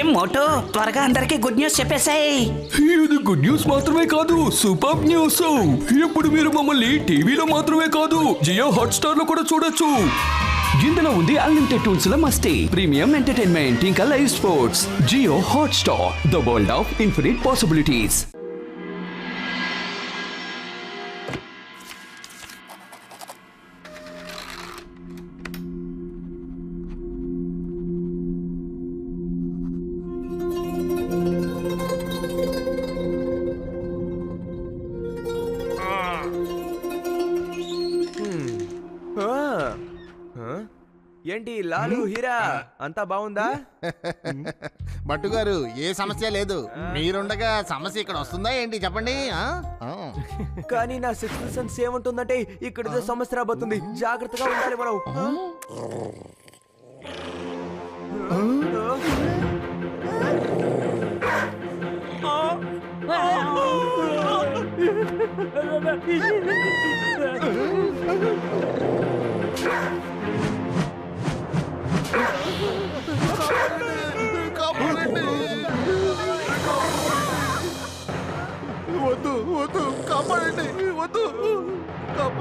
ఏం మోటో త్వరగా అందరికి గుడ్ న్యూస్ చెప్పేసాయి. ఇది గుడ్ న్యూస్ మాత్రమే కాదు, సూపర్ న్యూస్. ఇప్పుడు మీరు మమ్మల్ని టీవీలో మాత్రమే కాదు, జియో హాట్‌స్టార్ లో కూడా చూడొచ్చు. ఇందులో ఉంది అన్లిమిటెడ్ టూల్స్ ల మస్తీ, ప్రీమియం ఎంటర్టైన్మెంట్, ఇంకా live sports. Jio Hotstar, the world of infinite possibilities. ఏంటి లాలు హీరా అంతా బాగుందా? భట్టు గారు, ఏ సమస్య లేదు. మీరుండగా సమస్య ఇక్కడ వస్తుందా ఏంటి చెప్పండి. కానీ నా సిక్స్త్ సెన్స్ ఏముంటుందంటే ఇక్కడ సమస్య రాబోతుంది, జాగ్రత్తగా ఉండాలి మనం.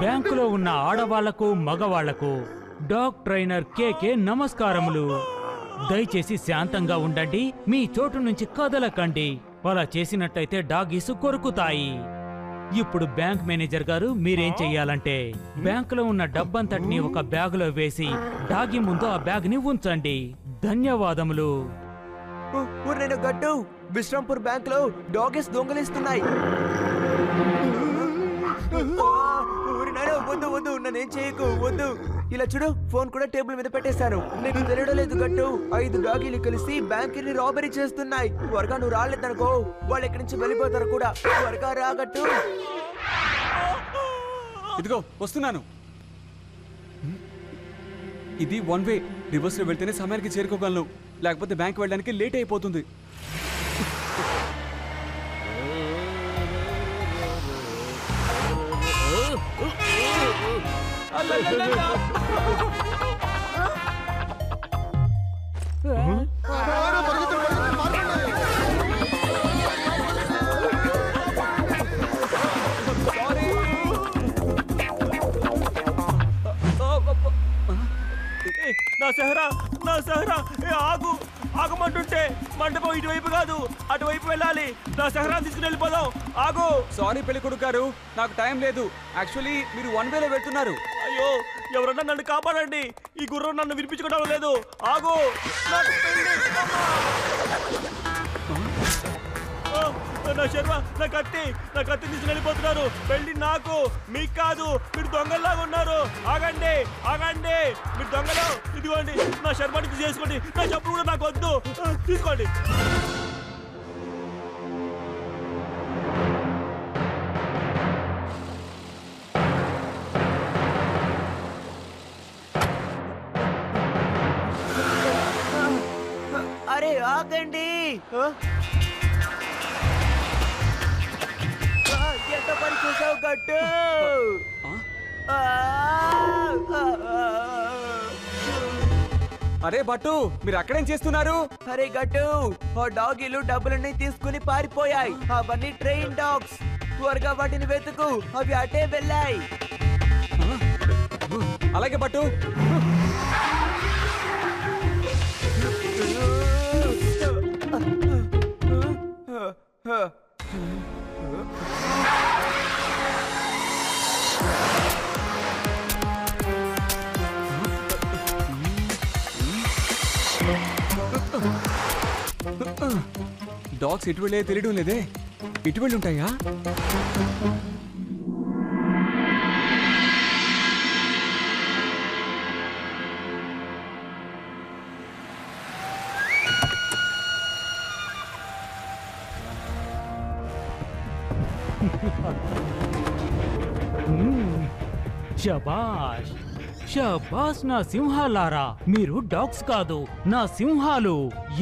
బ్యాంకులో ఉన్న ఆడవాళ్లకు మగవాళ్లకు డాగ్ ట్రైనర్ కేకే నమస్కారములు. దయచేసి శాంతంగా ఉండండి, మీ చోటు నుంచి కదలకండి. అలా చేసినట్టయితే డాగీసు కొరుకుతాయి. ఇప్పుడు బ్యాంక్ మేనేజర్ గారు మీరేం చెయ్యాలంటే బ్యాంకులో ఉన్న డబ్బంతటిని ఒక బ్యాగులో వేసి డాగి ముందు ఆ బ్యాగ్ ని ఉంచండి. ధన్యవాదములు. నేను గట్టు విశ్రాంపూర్ బ్యాంక్ లో డాగెస్ దొంగలిస్తున్నాయి. వద్దు వద్దు, నన్నేం చేయకు, వద్దు. ఇలా చూడు, ఫోన్ కూడా టేబుల్ మీద పెట్టేశాను. నీకు తెలియడం లేదు గట్టు, 5 డాగీలు కలిసి బ్యాంక్ ని రాబరీ చేస్తున్నాయి. త్వరగా నువ్వు రాలేదనుకో వాళ్ళు ఎక్కడి నుంచి వెళ్ళిపోతారు కూడా. త్వరగా రాగట్టు. ఇదిగో వస్తున్నాను. ఇది వన్ వే, రివర్స్ లో వెళ్తేనే సమయానికి చేరుకోగలను, లేకపోతే బ్యాంక్ వెళ్ళడానికి లేట్ అయిపోతుంది. నా సహరా ఆగు, ఆగమంటుంటే మండపం ఇటువైపు కాదు అటువైపు వెళ్ళాలి. నా సహరా తీసుకుని వెళ్ళిపోదాం, ఆగు. సారీ పెళ్ళికొడుకు గారు, నాకు టైం లేదు. యాక్చువల్లీ మీరు వన్ వేలో వెళ్తున్నారు. అయ్యో, ఎవరన్నా నన్ను కాపాడండి, ఈ గుర్రం నన్ను వినిపించుకోవడం లేదు, ఆగు. నా శర్మ, నా కత్తి తీసుకుని వెళ్ళిపోతున్నారు. పెళ్లి నాకు, మీకు కాదు. మీరు దొంగల్లాగా ఉన్నారు. ఆగండి ఆగండి, మీరు దొంగలు. ఇదిగోండి నా శర్మని చేసుకోండి, నా చెప్పులు కూడా నాకు వద్దు, తీసుకోండి. అరే ఆగండి, ఎంత పని చేసావు గట్టు. అరే బట్టు, మీరు అక్కడేం చేస్తున్నారు? అరే గట్టు, ఆ డాగీలు డబ్బులన్నీ తీసుకుని పారిపోయాయి. అవన్నీ ట్రైన్ డాగ్స్. త్వరగా వాటిని వెతుకు, అవి అటే వెళ్ళాయి. అలాగే బట్టు. డాగ్స్ ఎటు వెళ్ళే తెలియడం లేదే. ఇటు వెళ్ళి ఉంటాయా? శబాష్ శబాష్ నా సింహాలారా, మీరు డాగ్స్ కాదు, నా సింహాలు.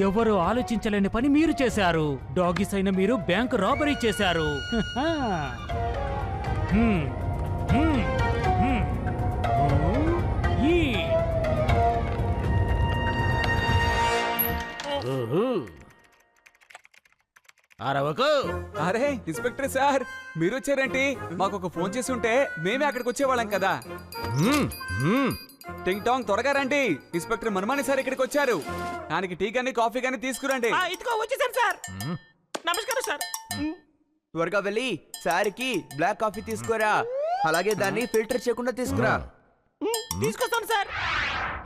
ఎవరు ఆలోచించలేని పని మీరు చేశారు. డాగీస్ అయిన మీరు బ్యాంక్ రాబరీ చేశారు. అరవకు. అరే ఇన్స్పెక్టర్ సార్ మీరు వచ్చారేంటి? మాకు ఒక ఫోన్ చేసి ఉంటే మేమే అక్కడికి వచ్చేవాళ్ళం కదా. టింగ్ టాంగ్ త్వరగా రండి, ఇన్స్పెక్టర్ మన్మాని సార్ ఇక్కడికి వచ్చారు. దానికి టీ గానీ కాఫీ గానీ తీసుకురండి. ఇదిగో వచ్చేసారు సార్. నమస్కారం సార్. త్వరగా వెళ్ళి సార్కి బ్లాక్ కాఫీ తీసుకురా, అలాగే దాన్ని ఫిల్టర్ చేయకుండా తీసుకురా. తీసుకొస్తాను సార్.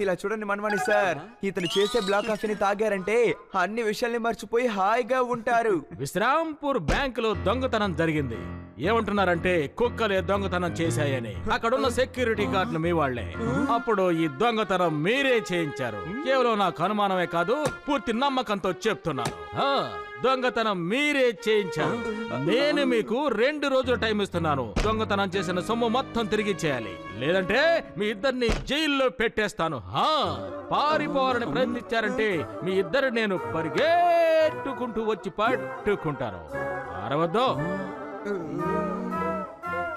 ఇలా చూడండి మన్వాణి సార్, ఇతను చేసే బ్లాక్ కాఫీని తాగారంటే అన్ని విషయాల్ని మర్చిపోయి హాయిగా ఉంటారు. విశ్రాంపూర్ బ్యాంకులో దొంగతనం జరిగింది. ఏమంటున్నారంటే కుక్కలే దొంగతనం చేశాయని. అక్కడున్న సెక్యూరిటీ గార్డులు మీ వాళ్లే. అప్పుడు ఈ దొంగతనం మీరే చేయించారు. కేవలం నాకు అనుమానమే కాదు, పూర్తి నమ్మకంతో చెప్తున్నాను. దొంగతనం మీరే చేయించారు. నేను మీకు 2 రోజులు టైం ఇస్తున్నాను. దొంగతనం చేసిన సొమ్ము మొత్తం తిరిగి చేయాలి, లేదంటే మీ ఇద్దరిని జైల్లో పెట్టేస్తాను. పారిపోవాలని ప్రయత్నించారంటే మీ ఇద్దరు నేను పరిగెట్టుకుంటూ వచ్చి పట్టుకుంటాను. అరవద్దు.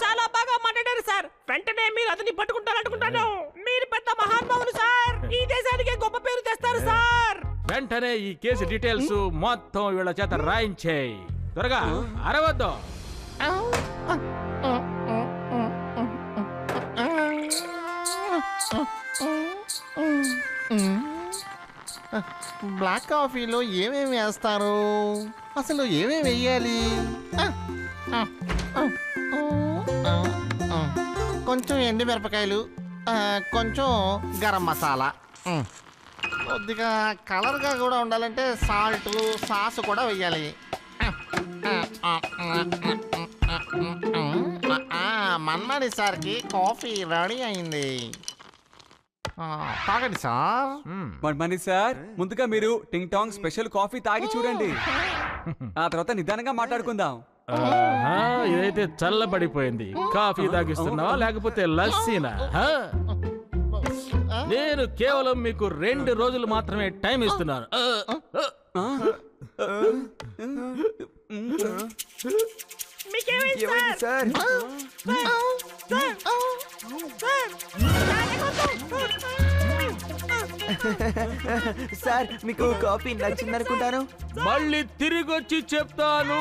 చాలా బాగా మాట్లాడారు సార్. వెంటనే మీరు అతన్ని పట్టుకుంటారనుకుంటాను. మీరు పెద్ద మహానుభావులు సార్. ఈ దేశానికి గొప్ప పేరు తెస్తారు సార్. వెంటనే ఈ కేసు డీటెయిల్స్ మొత్తం వీళ్ళ చేత రాయించేయి. త్వరగా. అరవద్దు. బ్లాక్ కాఫీలో ఏమేమి వేస్తారు, అసలు ఏమేమి వేయాలి? కొంచెం ఎండుమిరపకాయలు, కొంచెం గరం మసాలా, కొద్దిగా కలర్గా కూడా ఉండాలంటే సాల్ట్, సాస్ కూడా వేయాలి. మన్మాడి సార్కి కాఫీ రెడీ అయింది. తాగండి సార్. మన్మాని సార్ ముందుగా మీరు టింగ్ టాంగ్ స్పెషల్ కాఫీ తాగి చూడండి, ఆ తర్వాత నిదానంగా మాట్లాడుకుందాం. ఇదైతే చల్లబడిపోయింది. కాఫీ తాగిస్తున్నావా లేకపోతే లస్సీనా? నేను కేవలం మీకు 2 రోజులు మాత్రమే టైం ఇస్తున్నాను. ఏమైంది సార్? సార్ మీకు కాఫీ నచ్చిందనుకుంటాను. మళ్ళీ తిరిగి వచ్చి చెప్తాను.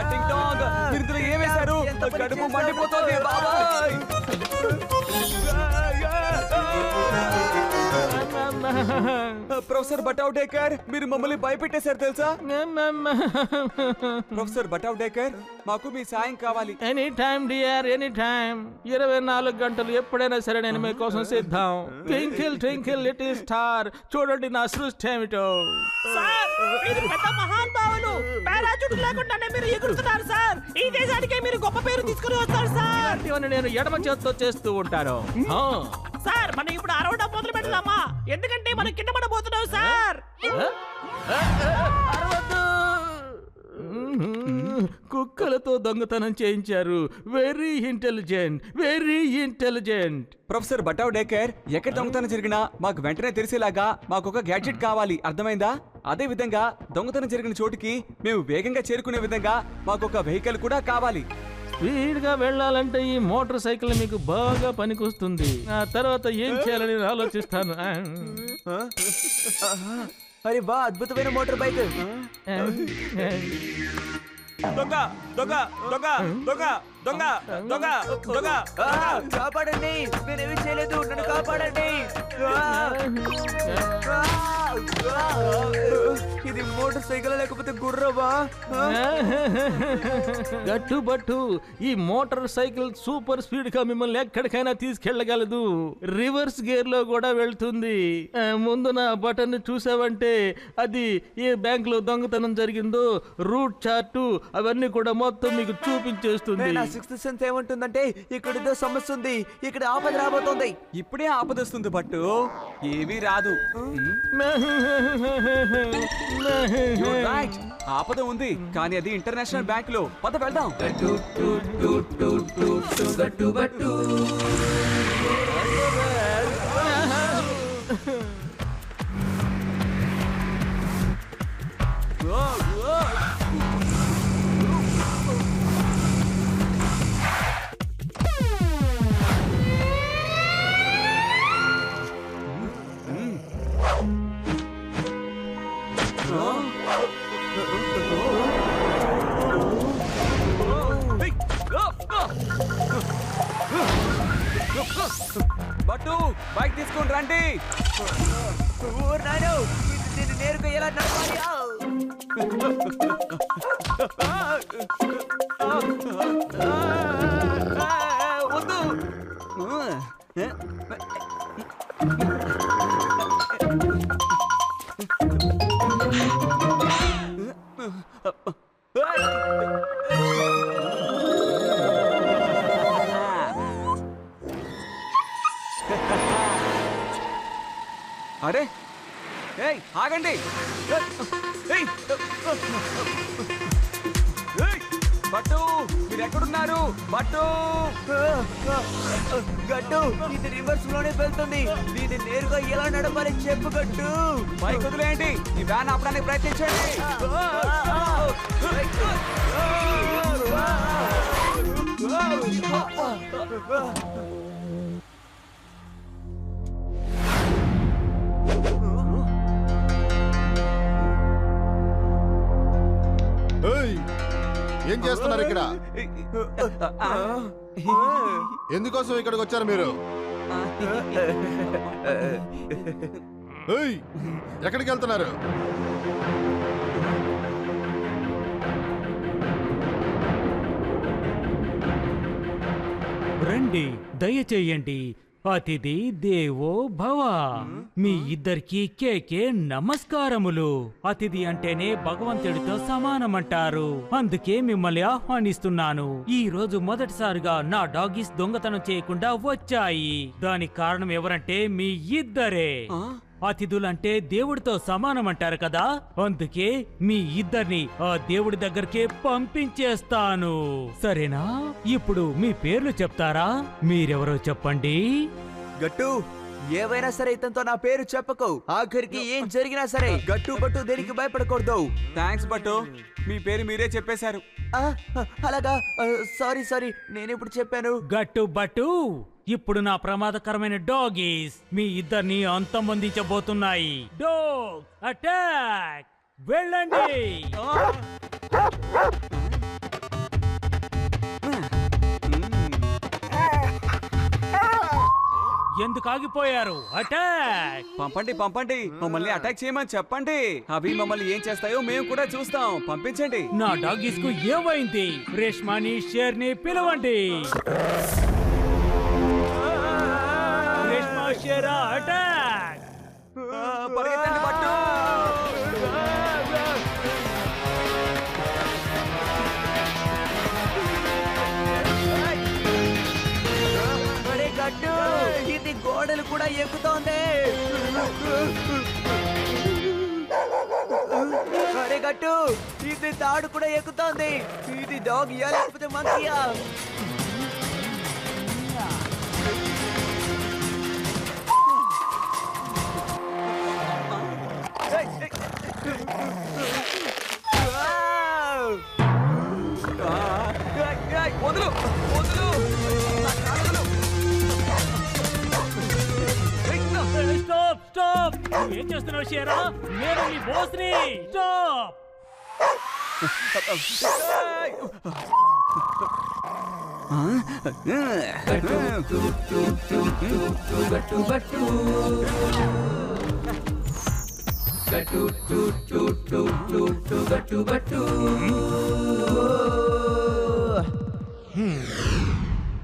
టింగ్ టాంగ్ మీరు ఇందులో ఏం వేశారు? కడుపు మండిపోతుంది బాబాయ్. ప్రొఫెసర్ బటౌడేకర్ మీరు మమ్మల్ని భయపెట్టేశారు తెలుసా? ప్రొఫెసర్ బటౌడేకర్ మాకు మీ సాయం కావాలి. Any time dear, any time. 24 గంటలు ఎప్పుడైనా సరే నేను మీకోసం సిద్ధం. ట్వింకిల్ ట్వింకిల్ లిటిల్ స్టార్, చూడండి నా సృష్టి ఏమిటో. సార్ మీరు పెద్ద మహానుభావులు. పారాచూట్ లేకుండానే మీరు ఎగురుతున్నారు సార్. ఈ దేశానికే మీరు గొప్ప పేరు తీసుకుని వస్తారు సార్. ఇవన్నీ నేను ఎడమ చేత్తో చేస్తూ ఉంటాను. సార్ మనం ఇప్పుడు అరవడం మొదలు పెడదామా? ఎందుకంటే మనం కింద పడబోతున్నాం సార్. కుక్కలతో దొంగతనం చేయించారు. Very intelligent, very intelligent. Professor Bataudekar ఎక్కడ దొంగతనం జరిగినా మాకు వెంటనే తెలిసేలాగా మాకు ఒక గ్యాడ్జెట్ కావాలి, అర్థమైందా? అదే విధంగా దొంగతనం జరిగిన చోటుకి మేము వేగంగా చేరుకునే విధంగా మాకు ఒక వెహికల్ కూడా కావాలి. స్పీడ్ గా వెళ్ళాలంటే ఈ మోటార్ సైకిల్ మీకు బాగా పనికొస్తుంది. ఆ తర్వాత ఏం చేయాలని నేను ఆలోచిస్తాను. అరే బా, అద్భుతమైన మోటార్ బైక్. దొంగ దొంగ దొంగ దొంగ దొంగ దొంగ దొంగ. కాపాడండి, నేనేమి చేయలేదు, నన్ను కాపాడండి. ఇది మోటార్ సైకిల్ లేకపోతే గుర్రవా? గట్టుబట్టు ఈ మోటార్ సైకిల్ సూపర్ స్పీడ్ గా మిమ్మల్ని ఎక్కడికైనా తీసుకెళ్లగలదు. రివర్స్ గేర్ లో కూడా వెళ్తుంది. ముందు నా బటన్ చూసావంటే అది ఏ బ్యాంక్ లో దొంగతనం జరిగిందో, రూట్ చార్టు అవన్నీ కూడా మొత్తం మీకు చూపించేస్తుంది. నా సిక్స్త్ సెన్స్ ఏమంటుందంటే ఇక్కడ ఏదో సమస్య ఉంది, ఇక్కడ ఆపద రాబోతోంది. ఇప్పుడే ఆపదొస్తుంది బట్టు, ఏమీ రాదు. You're right. ఆపద ఉంది కానీ అది ఇంటర్నేషనల్ బ్యాంక్ లో. పద వెళ్దాం. బట్టు బైక్ తీసుకొని రండి. నాయనో నేను నేరుగా ఎలా నడపాలి? వద్దు. అరే ఏయ్ ఆగండి. ఏయ్ బట్టు మీరు ఎక్కడున్నారు? బట్టు గట్టు ఇది రివర్స్ లోనే వెళ్తుంది. దీన్ని నేరుగా ఎలా నడపాలి చెప్పు గట్టు. బైక్ వదిలేయండి. ఈ వ్యాన్ ఆపడానికి ప్రయత్నించండి. ఏయ్, ఏం చేస్తున్నారు ఇక్కడ? ఎందుకోసం ఇక్కడికి వచ్చారు మీరు? ఏయ్, ఎక్కడికి వెళ్తున్నారు? రండి, దయచేయండి. అతిథి దేవో భవ. మీ ఇద్దరికి కేకే నమస్కారములు. అతిథి అంటేనే భగవంతుడితో సమానమంటారు. అందుకే మిమ్మల్ని ఆహ్వానిస్తున్నాను. ఈ రోజు మొదటిసారిగా నా డాగీస్ దొంగతనం చేయకుండా వచ్చాయి. దానికి కారణం ఎవరంటే మీ ఇద్దరే. అతిథులంటే దేవుడితో సమానమంటారు కదా, అందుకే మీ ఇద్దరిని ఆ దేవుడి దగ్గరికే పంపించేస్తాను. సరేనా? ఇప్పుడు మీ పేర్లు చెప్తారా? మీరెవరో చెప్పండి. గట్టు ఏవైనా సరే ఇతనితో నా పేరు చెప్పకు. ఆఖరికి ఏం జరిగినా సరే గట్టు బట్టు దేనికి భయపడకూడదు. థ్యాంక్స్ బట్టు, మీ పేరు మీరే చెప్పేశారు. అలాగా? సారీ సారీ, నేను ఇప్పుడు చెప్పాను. గట్టు బట్టు, ఇప్పుడు నా ప్రమాదకరమైన డాగీస్ మీ ఇద్దరిని అంతమొందించబోతున్నాయి. Dog attack! వెళ్ళండి. ఎందుకు ఆగిపోయారు? అటాక్! పంపండి పంపండి, మమ్మల్ని అటాక్ చేయమని చెప్పండి. అవి మమ్మల్ని ఏం చేస్తాయో మేము కూడా చూస్తాం. పంపించండి. నా డాగీస్ కు ఏమైంది? రేష్మాని షేర్ని పిలవండి. రేష్మా షేరా అటాక్! పరిగెత్తండి బట్టు. అరే గట్టు, ఇది గోడలు కూడా ఎక్కుతోంది. అరే గట్టు, ఇది తాడు కూడా ఎక్కుతోంది. ఇది డాగ్ లేకపోతే మంకీయా? వదులు వదులు. Stop stop! ఏం చేస్తున్నావు షేరా? నేను నీ బాస్ని. స్టాప్!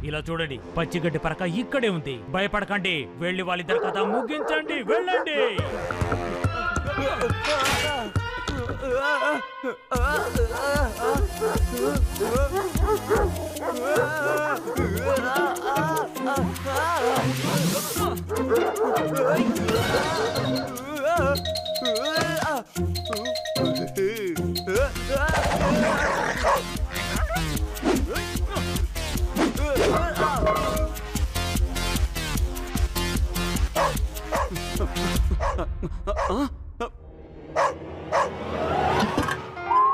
ఇలా చూడండి, పచ్చిగడ్డి పరక ఇక్కడే ఉంది. భయపడకండి, వెళ్ళి వాళ్ళిద్దరి కథ ముగించండి. వెళ్ళండి.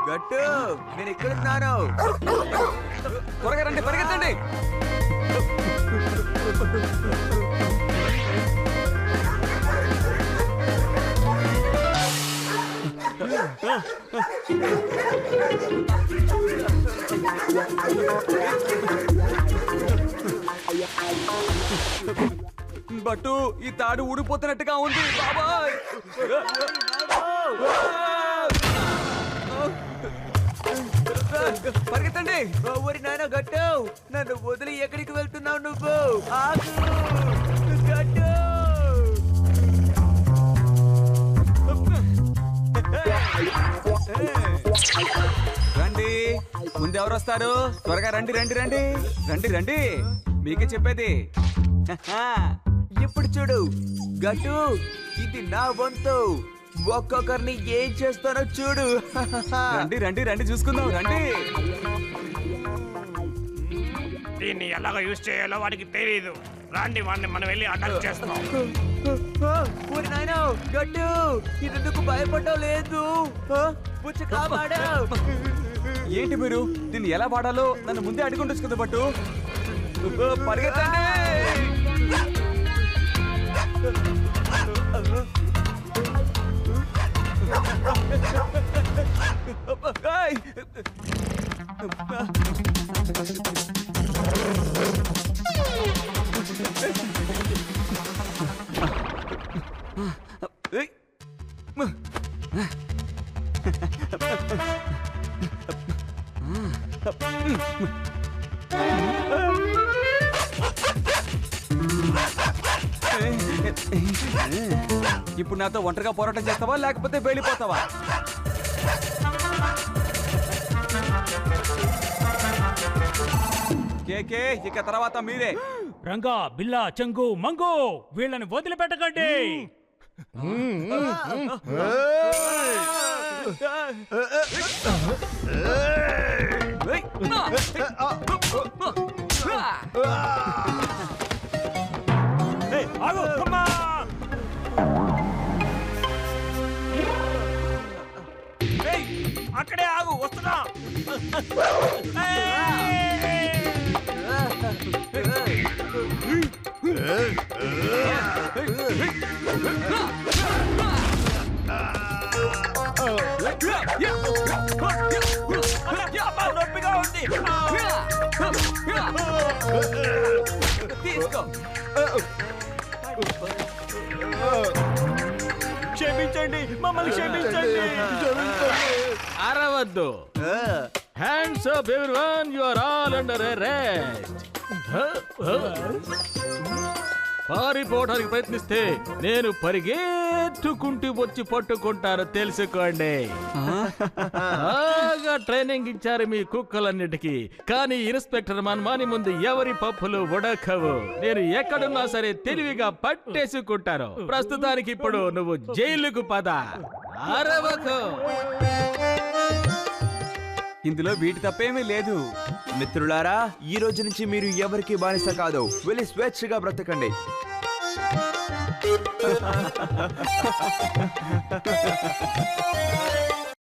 గట్టు, నేను ఎక్కడున్నాను? త్వరగా రండి, పరిగెత్తండి. బట్టు ఈ తాడు ఊడిపోతున్నట్టుగా ఉంది బాబాయ్. పరిగెత్తండి. ఓరి నాయన గట్టు, నన్ను వదిలి ఎక్కడికి వెళ్తున్నావు నువ్వు? ఆగు గట్టు. రండి, ముందు ఎవరు వస్తారు? త్వరగా రండి రండి రండి రండి రండి, మీకే చెప్పేది. ఇప్పుడు చూడు గట్టు, ఇది నా వంతు. ఒక్కొక్కరిని ఏం చేస్తానో చూడు. రండి రండి రండి చూసుకుందాం రండి. దీన్ని ఎలాగ యూజ్ చేయాలో వాడికి తెలియదు. రాండి, వాడిని మనం వెళ్ళి అటాక్ చేస్తాం. ఓరి నాయన గట్టు, ఇదెందుకు భయపడవు లేదు? పుచ్చ కాపాడు. ఏంటి మీరు దీన్ని ఎలా వాడాలో నన్ను ముందే అడుగుండొచ్చు కదా బట్టు. పరిగెత్తండి. ఏయ్! ఏయ్! ఇప్పుడు నాతో ఒంటరిగా పోరాటం చేస్తావా లేకపోతే వెళ్ళిపోతావా? కేకే, ఇక తర్వాత మీరే. రంగా, బిల్లా, చెంగు, మంగు, వీళ్ళని వదిలిపెట్టకండి. ఆగు, అమ్మా! ఏయ్, అక్కడే ఆగు, వస్తున్నా. నొప్పిగా ఉంది. తీసుకో. క్షమించండి, మమ్మల్ని క్షమించండి. అరవద్దు. Hands up everyone, you are all under arrest. పారిపోవడానికి ప్రయత్నిస్తే నేను పరిగెత్తుకుంటూ వచ్చి పట్టుకుంటాను, తెలుసుకోండి. బాగా ట్రైనింగ్ ఇచ్చారు మీ కుక్కలన్నిటికీ, కానీ ఇన్స్పెక్టర్ మన్మాని ముందు ఎవరి పప్పులు ఉడకవు. నేను ఎక్కడున్నా సరే తెలివిగా పట్టేసుకుంటాను. ప్రస్తుతానికి ఇప్పుడు నువ్వు జైలుకు పద. అరవకు. ఇందులో వీటి తప్పేమీ లేదు. మిత్రులారా, ఈ రోజు నుంచి మీరు ఎవరికి బానిస కాదు. వెళ్ళి స్వేచ్ఛగా బ్రతకండి.